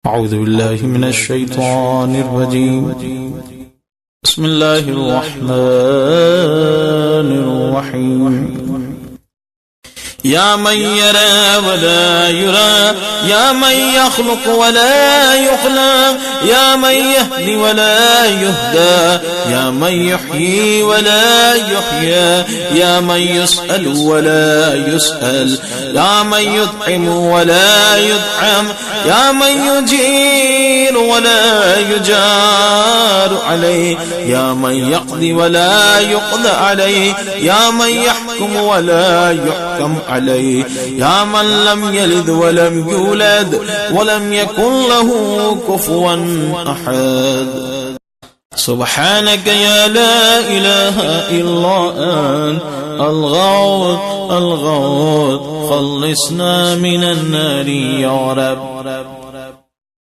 أعوذ بالله من الشيطان الرجيم بسم الله الرحمن الرحيم يا من يرى ولا يرى يا من يخلق ولا يخلق يا من يهدي ولا يهدى يا من يحيي ولا يحيى يا من يسأل ولا يسأل يا من يطعم ولا يطعم يا من يجير ولا يجار عليه يا من يقضي ولا يقضى عليه يا من يحكم ولا يحكم عليه يا من لم يلد ولم يولد ولم يكن له كفوا أحد سبحانك يا لا إله إلا أنت الغوث خلصنا من النار يا رب